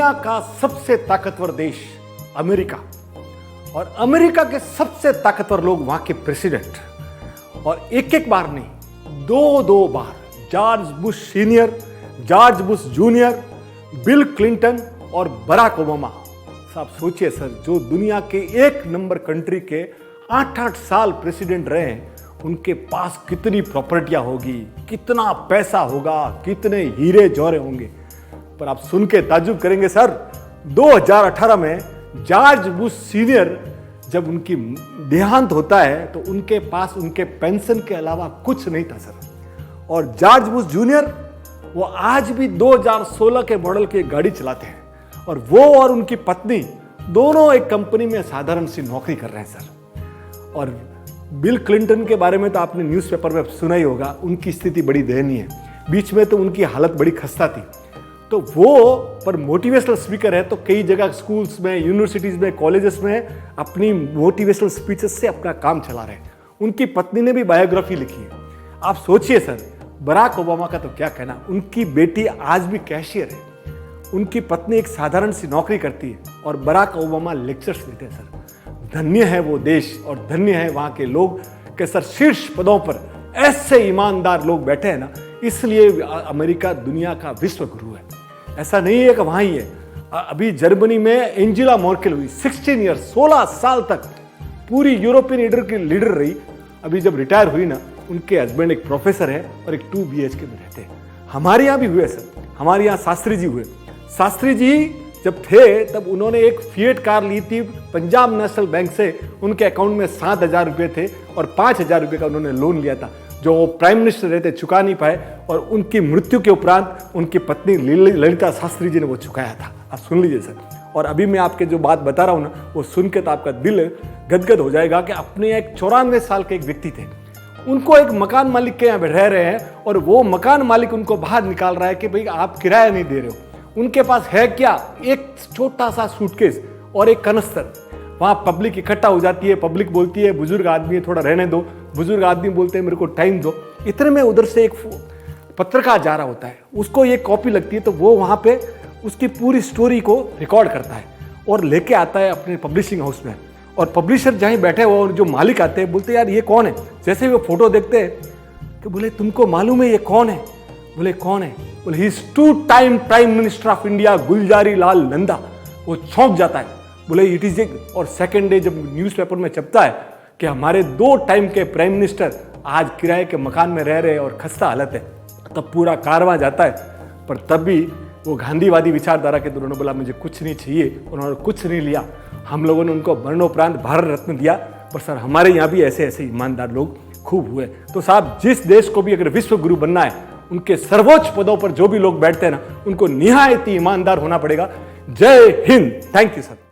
दुनिया का सबसे ताकतवर देश अमेरिका, और अमेरिका के सबसे ताकतवर लोग वहां के प्रेसिडेंट, और एक एक बार नहीं, दो दो बार George Bush senior, George Bush junior, Bill Clinton और बराक ओबामा। साहब सोचिए सर, जो दुनिया के एक नंबर कंट्री के 8-8 साल प्रेसिडेंट रहे हैं, उनके पास कितनी प्रॉपर्टियां होगी, कितना पैसा होगा, कितने हीरे जौहरे होंगे। पर आप सुन के ताज्जुब करेंगे सर, 2018 में जॉर्ज बुश सीनियर जब उनकी देहांत होता है तो उनके पास उनके पेंशन के अलावा कुछ नहीं था सर। और जॉर्ज बुश जूनियर वो आज भी 2016 के मॉडल की गाड़ी चलाते हैं, और वो और उनकी पत्नी दोनों एक कंपनी में साधारण सी नौकरी कर रहे हैं सर। और बिल क्लिंटन के बारे में तो आपने न्यूज़पेपर में सुना ही होगा, उनकी स्थिति बड़ी दयनीय है, बीच में तो उनकी हालत बड़ी खस्ता थी। तो वो पर मोटिवेशनल स्पीकर है, तो कई जगह स्कूल्स में, यूनिवर्सिटीज़ में, कॉलेजेस में अपनी मोटिवेशनल स्पीचेस से अपना काम चला रहे हैं। उनकी पत्नी ने भी बायोग्राफी लिखी है। आप सोचिए सर, बराक ओबामा का तो क्या कहना, उनकी बेटी आज भी कैशियर है, उनकी पत्नी एक साधारण सी नौकरी करती है, और बराक ओबामा लेक्चर्स देते हैं सर। धन्य है वो देश और धन्य है वहाँ के लोग कि सर शीर्ष पदों पर ऐसे ईमानदार लोग बैठे हैं ना, इसलिए अमेरिका दुनिया का विश्व गुरु है। ऐसा नहीं है कि वहाँ ही है, अभी जर्मनी में एंजेला मर्केल हुई, 16 ईयर 16 साल तक पूरी यूरोपियन लीडर की लीडर रही। अभी जब रिटायर हुई ना, उनके हस्बैंड एक प्रोफेसर है और एक 2 BHK में रहते हैं। हमारे यहाँ भी हुए सर, हमारे यहाँ शास्त्री जी हुए। शास्त्री जी जब थे तब उन्होंने एक फिएट कार ली थी पंजाब नेशनल बैंक से, उनके अकाउंट में 7,000 रुपये थे और 5,000 रुपये का उन्होंने लोन लिया था, जो वो प्राइम मिनिस्टर रहते चुका नहीं पाए, और उनकी मृत्यु के उपरांत उनकी पत्नी ललिता शास्त्री जी ने वो चुकाया था। आप सुन लीजिए सर। और अभी मैं आपके जो बात बता रहा हूँ ना, वो सुन के तो आपका दिल गदगद हो जाएगा कि अपने एक 94 साल के एक व्यक्ति थे, उनको एक मकान मालिक के यहाँ रह रहे हैं, और वो मकान मालिक उनको बाहर निकाल रहा है कि भाई आप किराया नहीं दे रहे हो। उनके पास है क्या, एक छोटा सा सूटकेस और एक कनस्तर। वहाँ पब्लिक इकट्ठा हो जाती है, पब्लिक बोलती है बुजुर्ग आदमी है, थोड़ा रहने दो। बुजुर्ग आदमी बोलते हैं मेरे को टाइम दो। इतने में उधर से एक पत्रकार जा रहा होता है, उसको ये कॉपी लगती है, तो वो वहाँ पे उसकी पूरी स्टोरी को रिकॉर्ड करता है और लेके आता है अपने पब्लिशिंग हाउस में। और पब्लिशर जहाँ बैठे हो और जो मालिक आते हैं, बोलते यार ये कौन है। जैसे ही वो फोटो देखते हैं कि बोले तुमको मालूम है ये कौन है? बोले कौन है? बोले he is 2 time prime minister of India Gulzari Lal Nanda. वो चौंक जाता है, बोले इट इज ए। और सेकेंड डे जब न्यूज़पेपर में छपता है कि हमारे 2 टाइम के प्राइम मिनिस्टर आज किराए के मकान में रह रहे हैं और खस्ता हालत है, तब पूरा कारवां जाता है। पर तब भी वो गांधीवादी विचारधारा के उन्होंने बोला मुझे कुछ नहीं चाहिए, उन्होंने कुछ नहीं लिया। हम लोगों ने उनको मरणोपरांत भारत रत्न दिया, पर सर हमारे यहाँ भी ऐसे ऐसे ईमानदार लोग खूब हुए। तो साहब, जिस देश को भी अगर विश्व गुरु बनना है, उनके सर्वोच्च पदों पर जो भी लोग बैठते हैं ना, उनको निहायत ईमानदार होना पड़ेगा। जय हिंद। Thank you sir.